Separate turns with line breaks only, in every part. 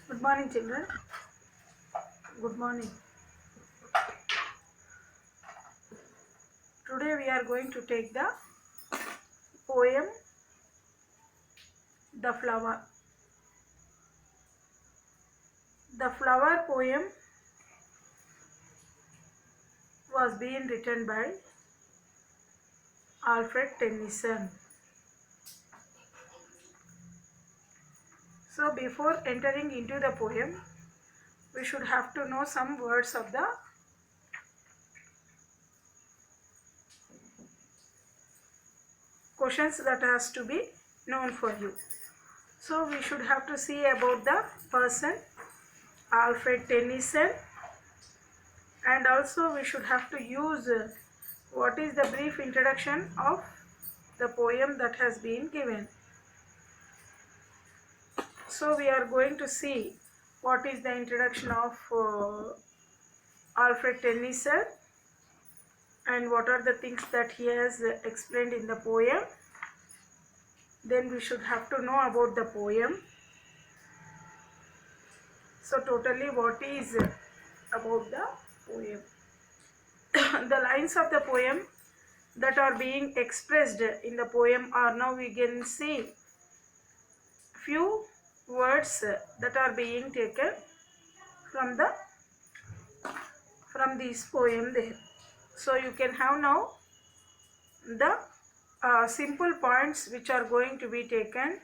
Good morning, children. Good morning. Today we are going to take the poem The Flower. The Flower poem was being written by Alfred Tennyson. So before entering into the poem, we should have to know some words of the questions that has to be known for you. So we should have to see about the person Alfred Tennyson, and also we should have to use what is the brief introduction of the poem that has been given. So we are going to see what is the introduction of Alfred Tennyson and what are the things that he has explained in the poem. Then we should have to know about the poem. So totally what is about the poem. The lines of the poem that are being expressed in the poem are, now we can see few words that are being taken from this poem there. So you can have now the simple points which are going to be taken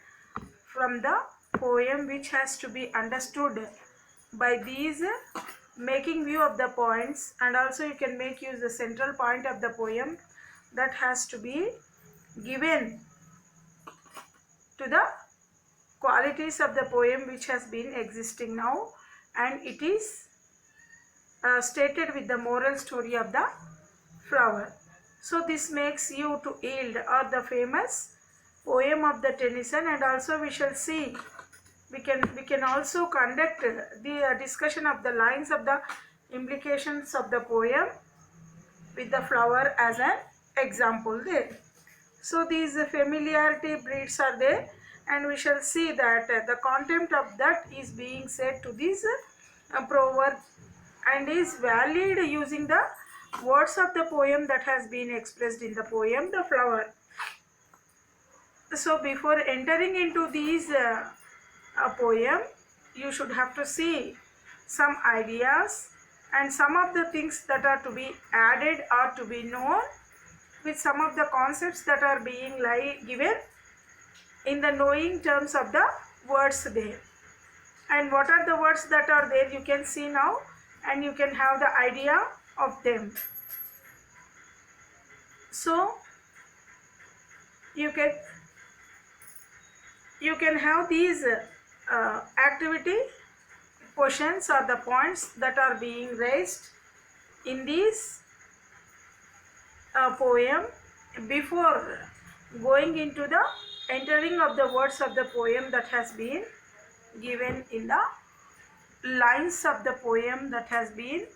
from the poem, which has to be understood by these making view of the points, and also you can make use the central point of the poem that has to be given to the qualities of the poem which has been existing now, and it is stated with the moral story of the flower. So this makes you to yield or the famous poem of the Tennyson, and also we shall see we can also conduct the discussion of the lines of the implications of the poem with the flower as an example there. So these familiarity breeds are there, and we shall see that the content of that is being said to this proverb and is valid using the words of the poem that has been expressed in the poem The Flower. So before entering into these poem, you should have to see some ideas and some of the things that are to be added or to be known with some of the concepts that are being given in the knowing terms of the words there. And what are the words that are there, you can see now, and you can have the idea of them. So you can have these activity questions or the points that are being raised in this poem before going into the entering of the words of the poem that has been given in the lines of the poem that has been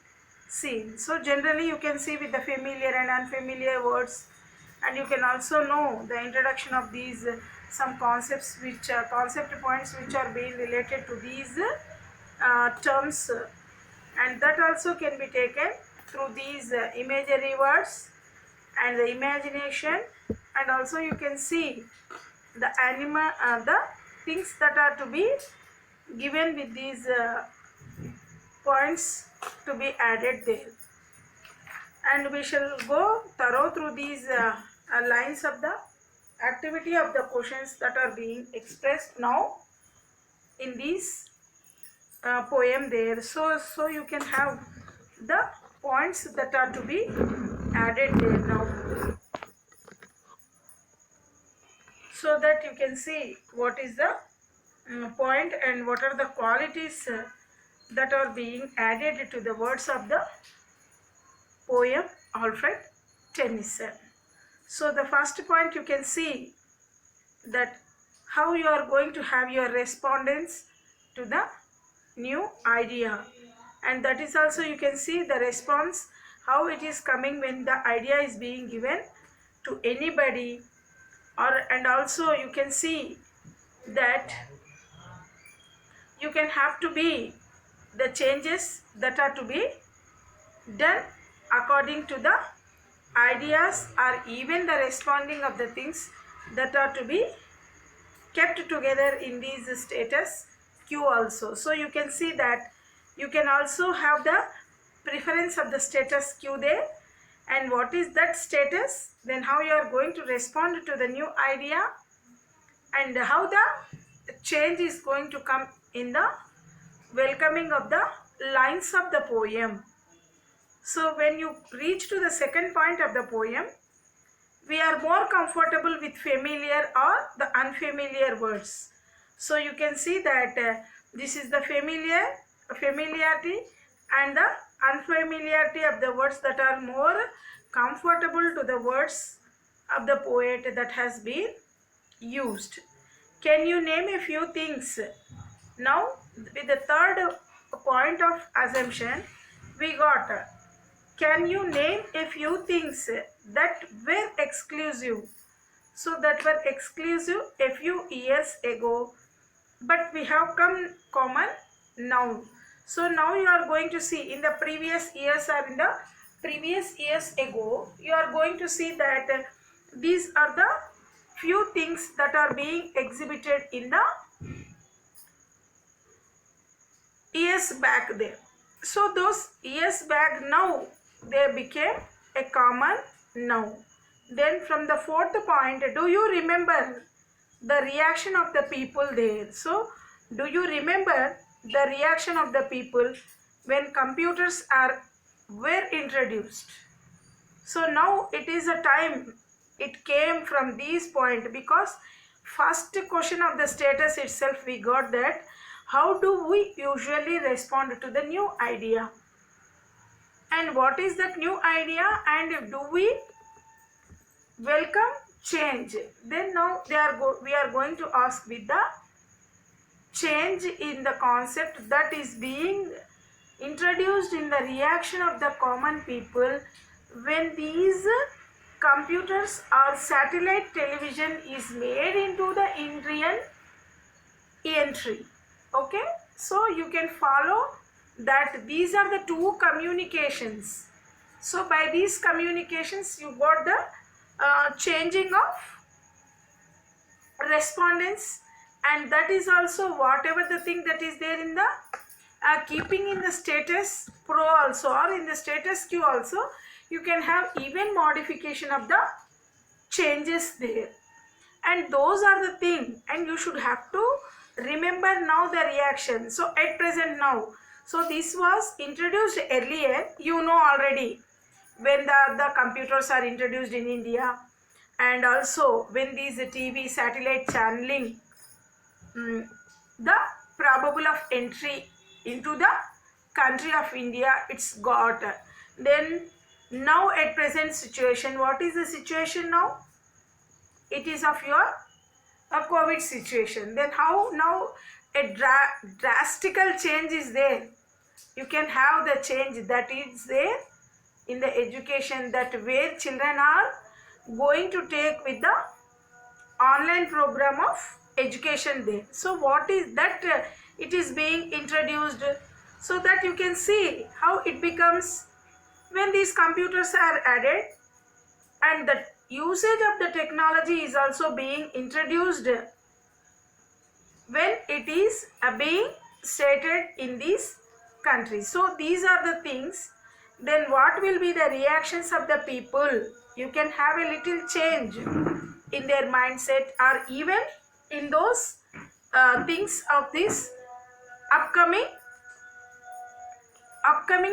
seen. So generally you can see with the familiar and unfamiliar words, and you can also know the introduction of these some concepts which concept points which are being related to these terms, and that also can be taken through these imagery words and the imagination, and also you can see the the things that are to be given with these points to be added there. And we shall go thorough through these lines of the activity of the questions that are being expressed now in this poem there. So you can have the points that are to be added there now, so that you can see what is the point and what are the qualities that are being added to the words of the poem Alfred Tennyson. So the first point, you can see that how you are going to have your respondents to the new idea, and that is also you can see the response, how it is coming when the idea is being given to anybody, or and also you can see that you can have to be the changes that are to be done according to the ideas or even the responding of the things that are to be kept together in these status queue also. So you can see that you can also have the preference of the status queue there, and what is that status, then how you are going to respond to the new idea, and how the change is going to come in the welcoming of the lines of the poem. So when you reach to the second point of the poem, we are more comfortable with familiar or the unfamiliar words. So you can see that this is the familiarity and the unfamiliarity of the words that are more comfortable to the words of the poet that has been used. Can you name a few things? Now with the third point of assumption, we got can you name a few things that were exclusive? So that were exclusive a few years ago, but we have come common now. So now you are going to see in the previous years or in the previous years ago, you are going to see that these are the few things that are being exhibited in the years back there. So those years back now they became a common now. Then from the fourth point, do you remember the reaction of the people there? So do you remember the reaction of the people when computers were introduced? So now it is a time it came from this point, because first question of the status itself we got that how do we usually respond to the new idea, and what is that new idea, and do we welcome change. Then now we are going to ask with the change in the concept that is being introduced in the reaction of the common people when these computers or satellite television is made into the Indian entry. Okay, so you can follow that these are the two communications. So by these communications you got the changing of respondents, and that is also whatever the thing that is there in the keeping in the status pro also or in the status queue also, you can have even modification of the changes there, and those are the thing, and you should have to remember now the reaction. So at present now, so this was introduced earlier, you know already, when the computers are introduced in India, and also when these TV satellite channeling, the probable of entry into the country of India it's got. Then now at present situation, what is the situation now? It is of your COVID situation. Then how now a drastical change is there. You can have the change that is there in the education, that where children are going to take with the online program of education there. So what is that it is being introduced, so that you can see how it becomes when these computers are added, and the usage of the technology is also being introduced when it is being stated in these countries. So these are the things. Then what will be the reactions of the people? You can have a little change in their mindset, or even in those things of this upcoming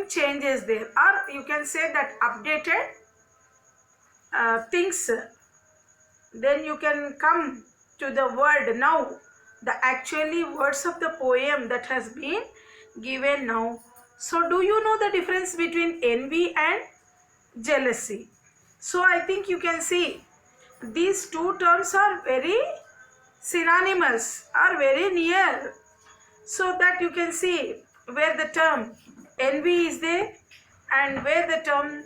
changes there, or you can say that updated things. Then you can come to the word now, the actually words of the poem that has been given now. So do you know the difference between envy and jealousy? So I think you can see these two terms are very synonymous, are very near, so that you can see where the term envy is there and where the term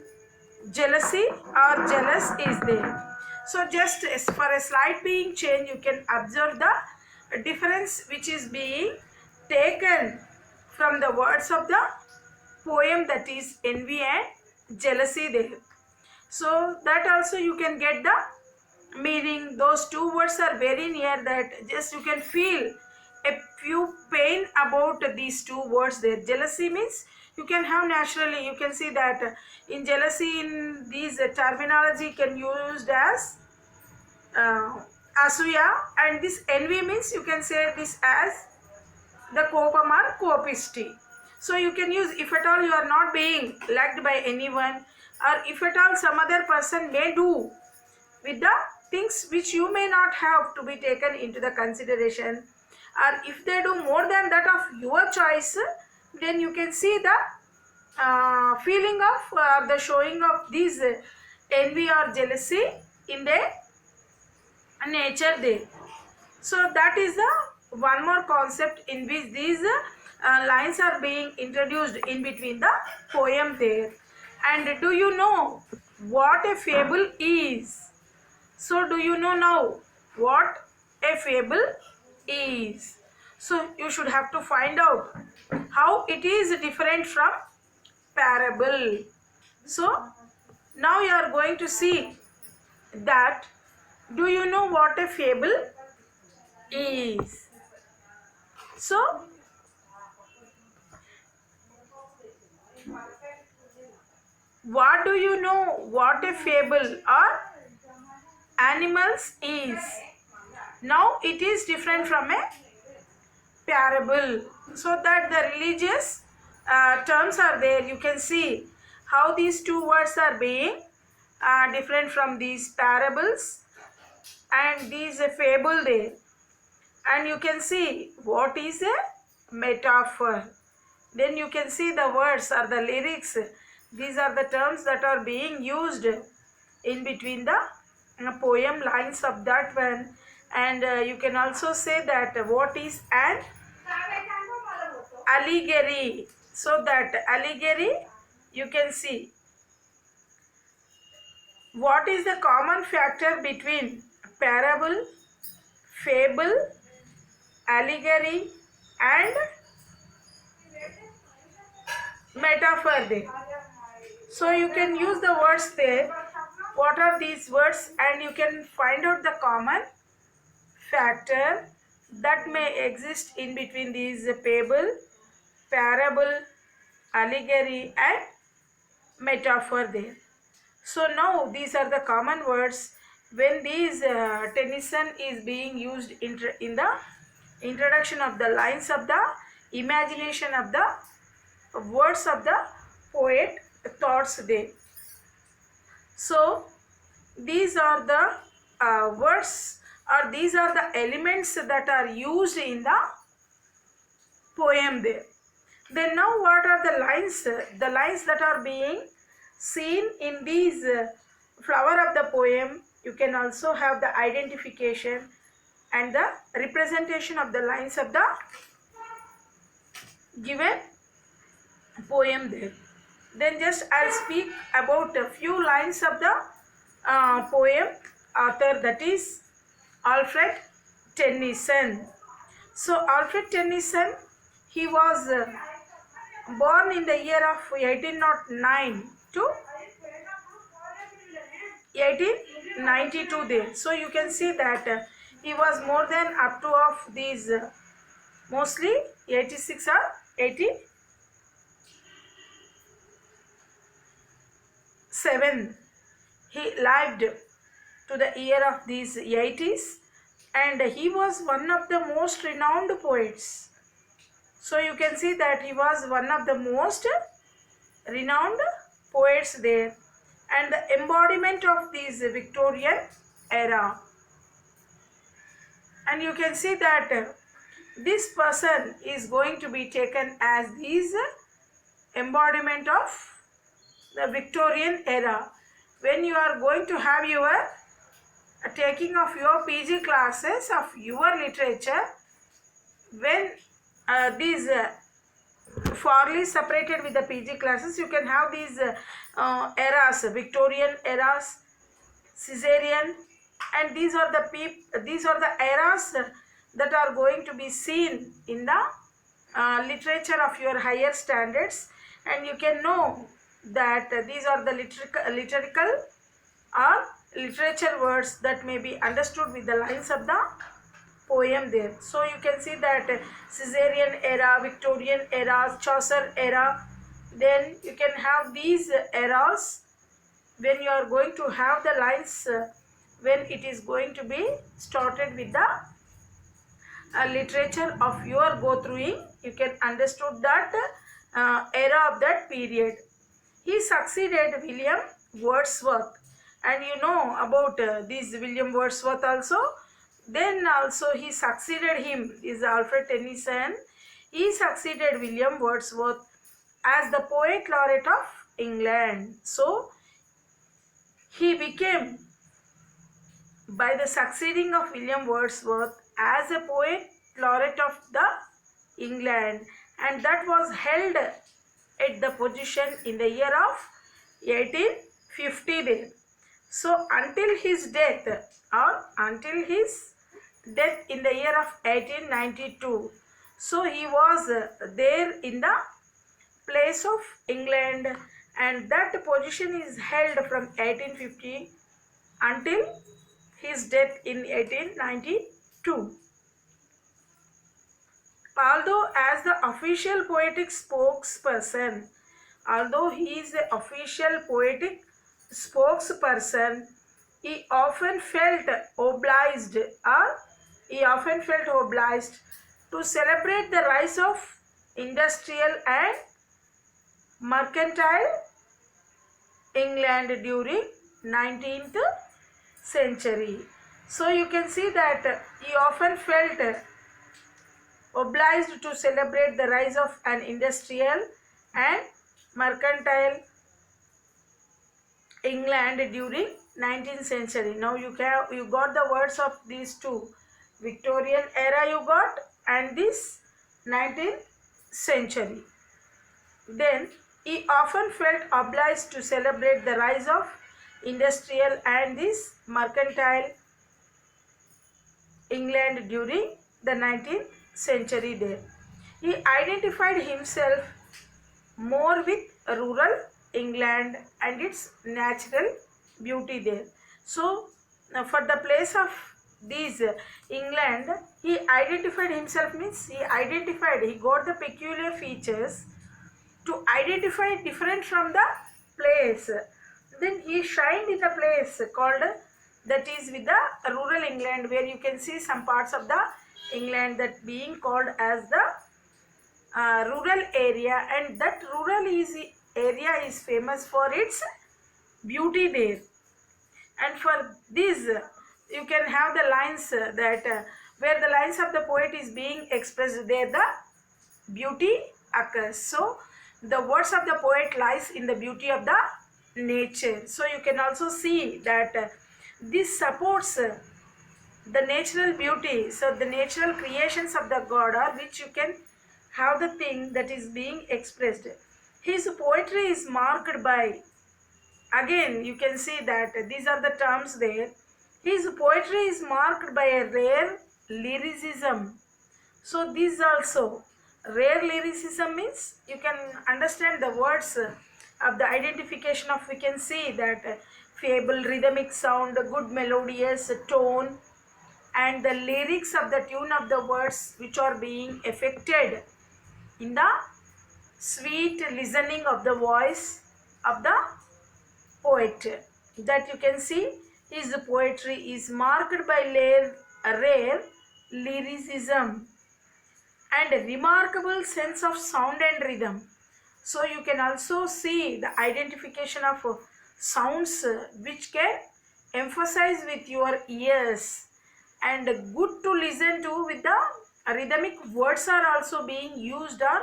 jealousy or jealous is there. So just for a slight being change, you can observe the difference which is being taken from the words of the poem, that is envy and jealousy there. So that also you can get the meaning. Those two words are very near, that just you can feel a few pain about these two words there. Jealousy means you can have naturally, you can see that in jealousy, in these terminology can used as asuya, and this envy means you can say this as the kopam or kopisti. So you can use, if at all you are not being liked by anyone, or if at all some other person may do with the things which you may not have to be taken into the consideration, or if they do more than that of your choice, then you can see the feeling of the showing of these envy or jealousy in their nature there. So that is the one more concept in which these lines are being introduced in between the poem there. And do you know what a fable is? So do you know now what a fable is? So you should have to find out how it is different from parable. So now you are going to see that, do you know what a fable is? So what do you know what a fable or animals is? Now it is different from a parable. So that the religious terms are there. You can see how these two words are being different from these parables and these a fable there. And you can see what is a metaphor. Then you can see the words or the lyrics. These are the terms that are being used in between the poem lines of that one. And you can also say that what is an allegory. So that allegory, you can see what is the common factor between parable, fable, allegory and metaphor there. So you can use the words there. What are these words? And you can find out the common factor that may exist in between these fable, parable, allegory and metaphor there. So now these are the common words when these Tennyson is being used in the introduction of the lines of the imagination of the words of the poet thoughts there. So these are the words, or these are the elements that are used in the poem there. Then now what are the lines? The lines that are being seen in these flower of the poem. You can also have the identification and the representation of the lines of the given poem there. Then just I'll speak about a few lines of the poem author, that is Alfred Tennyson. So Alfred Tennyson, he was born in the year of 1809 to 1892 there. So you can see that he was more than up to of these mostly 86 or 87. He lived to the year of these 80s, and he was one of the most renowned poets. So you can see that he was one of the most renowned poets there, and the embodiment of this Victorian era. And you can see that this person is going to be taken as this embodiment of the Victorian era. When you are going to have your taking of your PG classes of your literature, when these Farley separated with the PG classes, you can have these eras, Victorian eras, Caesarean, and these are the eras that are going to be seen in the literature of your higher standards, and you can know that these are the liturgical or literature words that may be understood with the lines of the poem there. So you can see that Caesarean era, Victorian era, Chaucer era, then you can have these eras when you are going to have the lines when it is going to be started with the literature of your go throughing. You can understood that era of that period. He succeeded William Wordsworth, and you know about this William Wordsworth also. Then also he succeeded him is Alfred Tennyson. He succeeded William Wordsworth as the poet laureate of England. So he became, by the succeeding of William Wordsworth as a poet laureate of the England, and that was held at the position in the year of 1850 there. So until his death, or until his death in the year of 1892, so he was there in the place of England, and that position is held from 1850 until his death in 1892. Although as the official poetic spokesperson, although he is the official poetic spokesperson, he often felt obliged to celebrate the rise of industrial and mercantile England during 19th century. So you can see that he often felt obliged to celebrate the rise of an industrial and mercantile England during 19th century. Now you got the words of these two, Victorian era you got, and this 19th century. Then he often felt obliged to celebrate the rise of industrial and this mercantile England during the 19th century there. He identified himself more with rural England and its natural beauty there. So for the place of these England, he identified himself, means he got the peculiar features to identify different from the place. Then he shined in the place called, that is with the rural England, where you can see some parts of the England that being called as the rural area, and that rural area is famous for its beauty there. And for this you can have the lines that where the lines of the poet is being expressed, there the beauty occurs. So the words of the poet lies in the beauty of the nature. So you can also see that this supports the natural beauty. So the natural creations of the God are which you can have the thing that is being expressed. His poetry is marked by, again you can see that these are the terms there. His poetry is marked by a rare lyricism. So this also, rare lyricism means you can understand the words of the identification of, we can see that fable, rhythmic sound, good melodious tone, and the lyrics of the tune of the words which are being affected in the sweet listening of the voice of the poet. That you can see his poetry is marked by rare lyricism and a remarkable sense of sound and rhythm. So you can also see the identification of sounds which can emphasize with your ears and good to listen to, with the rhythmic words are also being used or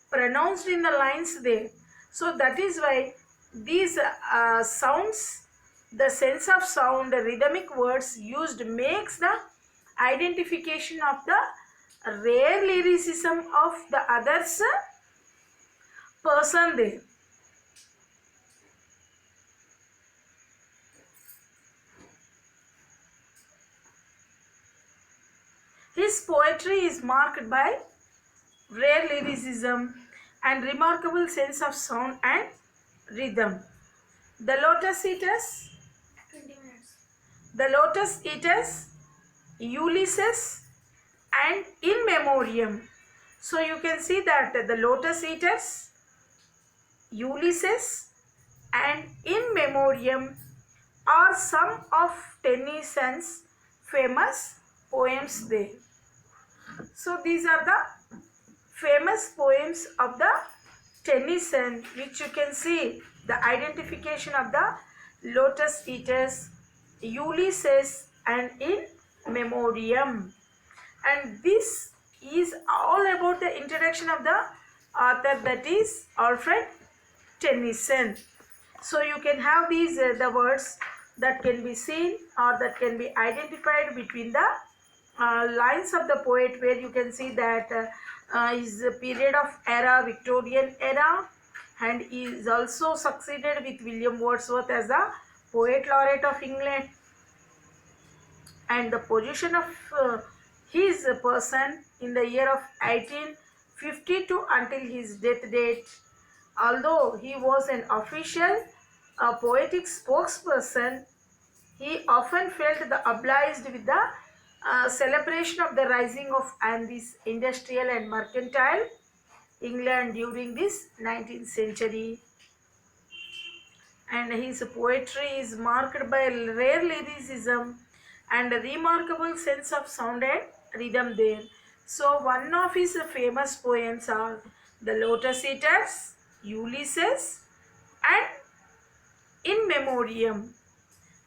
pronounced in the lines there. So that is why these sounds, the sense of sound, the rhythmic words used makes the identification of the rare lyricism of the others person there. His poetry is marked by rare lyricism, and remarkable sense of sound and rhythm. The Lotus Eaters, 20 minutes. The Lotus Eaters, Ulysses, and In Memoriam. So you can see that the Lotus Eaters, Ulysses, and In Memoriam are some of Tennyson's famous poems there. So these are the famous poems of the Tennyson, which you can see the identification of the Lotus Eaters, Ulysses, and In Memoriam. And this is all about the introduction of the author, that is Alfred Tennyson. So you can have these the words that can be seen or that can be identified between the lines of the poet, where you can see that his period of era, Victorian era, and he is also succeeded with William Wordsworth as the Poet Laureate of England, and the position of his person in the year of 1852 until his death date. Although he was an official poetic spokesperson, he often felt obliged with the celebration of the rising of this industrial and mercantile England during this 19th century. And his poetry is marked by rare lyricism and a remarkable sense of sound and rhythm there. So one of his famous poems are The Lotus Eaters, Ulysses, and In Memoriam.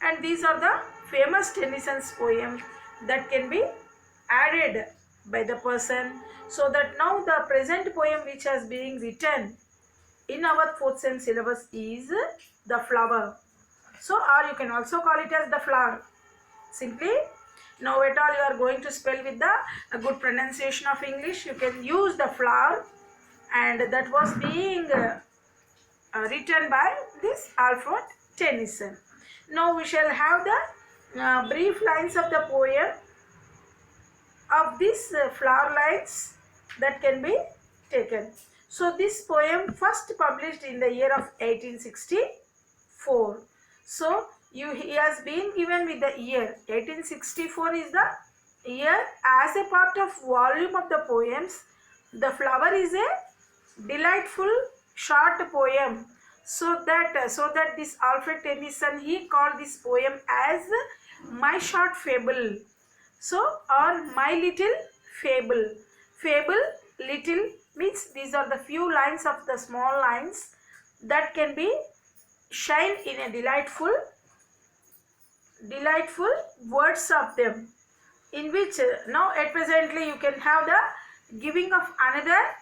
And these are the famous Tennyson's poems that can be added by the person, so that now the present poem which has been written in our 4th sem syllabus is The Flower. So, or you can also call it as The Flower. Simply, now at all you are going to spell with the good pronunciation of English. You can use The Flower, and that was being written by this Alfred Tennyson. Now we shall have the brief lines of the poem of these flower lines that can be taken. So this poem first published in the year of 1864. So he has been given with the year 1864 is the year. As a part of volume of the poems, The Flower is a delightful short poem. So that this Alfred Tennyson, he called this poem as My Short Fable. So, or My Little Fable. Fable, little means these are the few lines of the small lines that can be shine in a delightful words of them, in which now at presently you can have the giving of another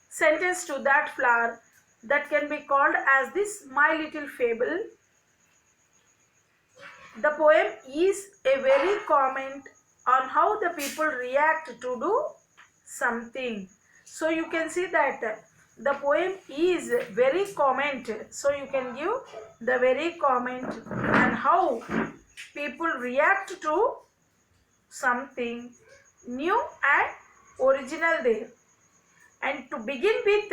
sentence to that flower that can be called as this My Little Fable. The poem is a very comment on how the people react to do something. So you can see that the poem is very comment. So you can give the very comment and how people react to something new and original there. And to begin with,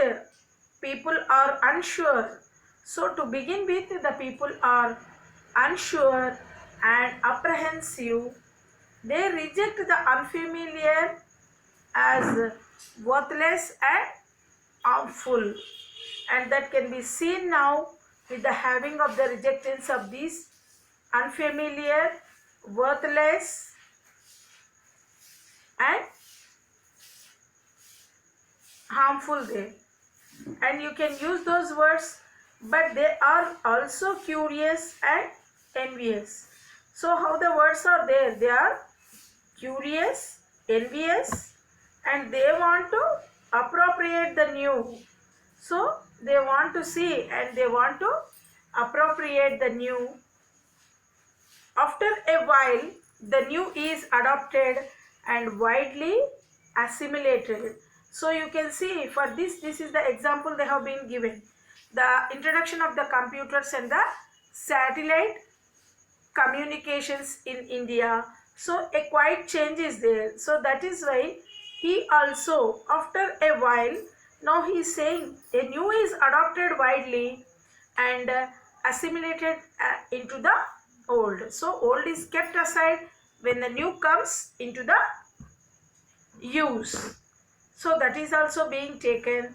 people are unsure. So to begin with, the people are unsure and apprehensive. They reject the unfamiliar as worthless and harmful. And that can be seen now with the having of the rejectance of these unfamiliar, worthless, and harmful there. And you can use those words, but they are also curious and envious. So how the words are there? They are curious, envious, and they want to appropriate the new. So they want to see and they want to appropriate the new. After a while, the new is adopted and widely assimilated. So you can see for this is the example they have been given. The introduction of the computers and the satellite communications in India. So a quite change is there. So that is why he also, after a while, now he is saying a new is adopted widely and assimilated into the old. So old is kept aside when the new comes into the use. So that is also being taken.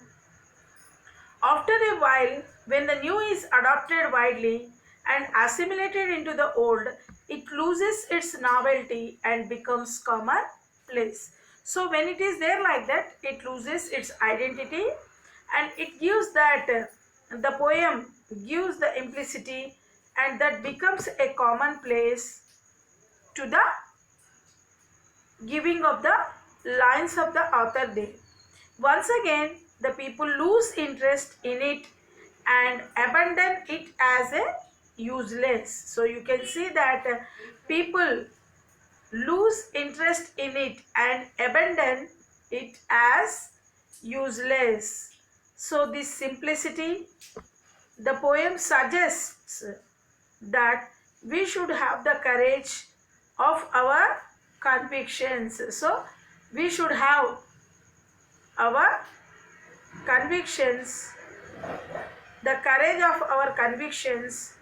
After a while, when the new is adopted widely and assimilated into the old, it loses its novelty and becomes commonplace. So when it is there like that, it loses its identity and it gives that the poem gives the implicity and that becomes a commonplace to the giving of the lines of the author there. Once again, the people lose interest in it and abandon it as a useless. So you can see that people lose interest in it and abandon it as useless. So this simplicity, the poem suggests that we should have the courage of our convictions. So we should have our convictions, the courage of our convictions,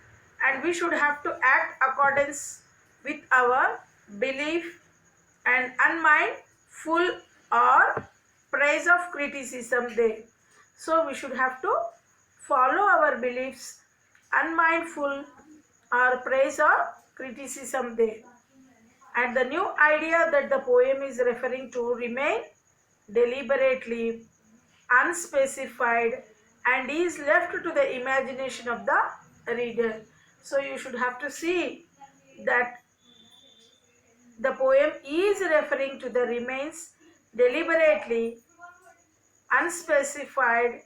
and we should have to act accordance with our belief and unmindful or praise of criticism there. So we should have to follow our beliefs, unmindful or praise or criticism there. And the new idea that the poem is referring to remain deliberately unspecified and is left to the imagination of the reader. So you should have to see that the poem is referring to the remains deliberately unspecified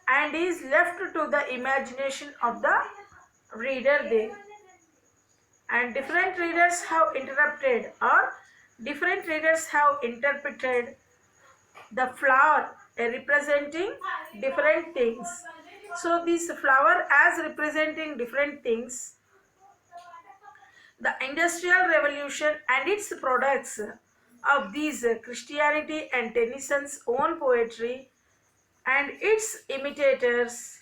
and is left to the imagination of the reader there. And different readers have interrupted or different readers have interpreted the flower representing different things. So this flower as representing different things, the industrial revolution and its products of these Christianity and Tennyson's own poetry and its imitators.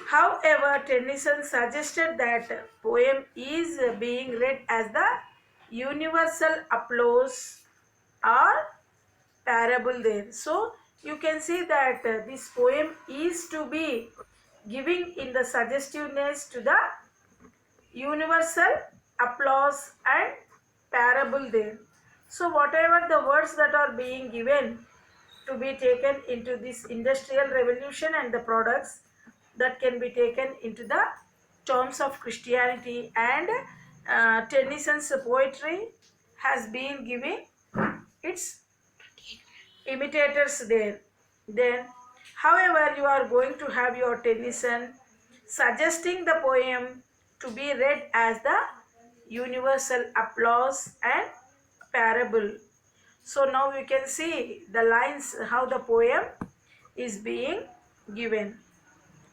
However, Tennyson suggested that poem is being read as the universal applause or parable there. So you can see that this poem is to be giving in the suggestiveness to the universal applause and parable there. So whatever the words that are being given to be taken into this industrial revolution and the products that can be taken into the terms of Christianity and Tennyson's poetry has been giving its imitators there. Then, however, you are going to have your Tennyson suggesting the poem to be read as the universal applause and parable. So now you can see the lines how the poem is being given.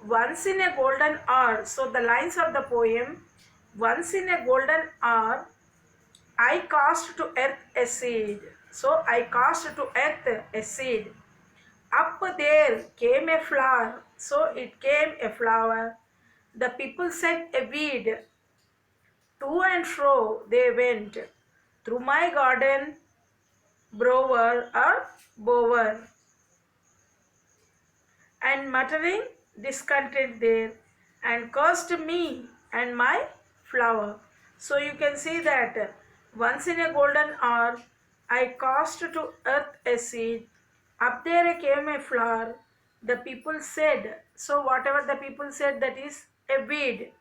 Once in a golden hour, so the lines of the poem, once in a golden hour, I cast to earth a seed. So I cast to earth a seed. Up there came a flower. So it came a flower. The people said a weed. To and fro they went. Through my garden, brower or bower. And muttering discontent there. And cursed me and my flower. So you can see that once in a golden hour, I cast to earth a seed. Up there came a flower. The people said, so whatever the people said, that is a weed.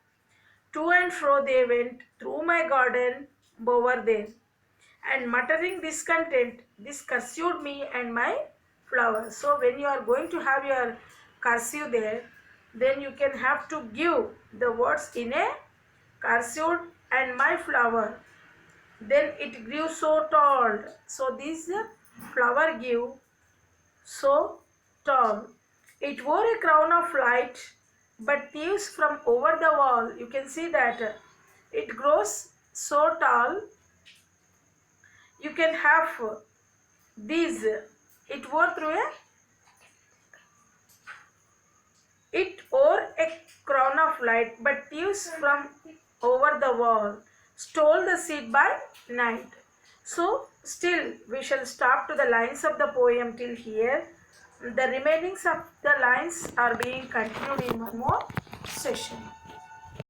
To and fro they went, through my garden, bower there. And muttering discontent, this cursued me and my flower. So when you are going to have your cursive there, then you can have to give the words in a cursive and my flower. Then it grew so tall. So this flower grew so tall. It wore a crown of light, but thieves from over the wall. You can see that it grows so tall. You can have these. It wore a crown of light, but thieves from over the wall stole the seed by night. So still we shall stop to the lines of the poem till here. The remainings of the lines are being continued in one more session.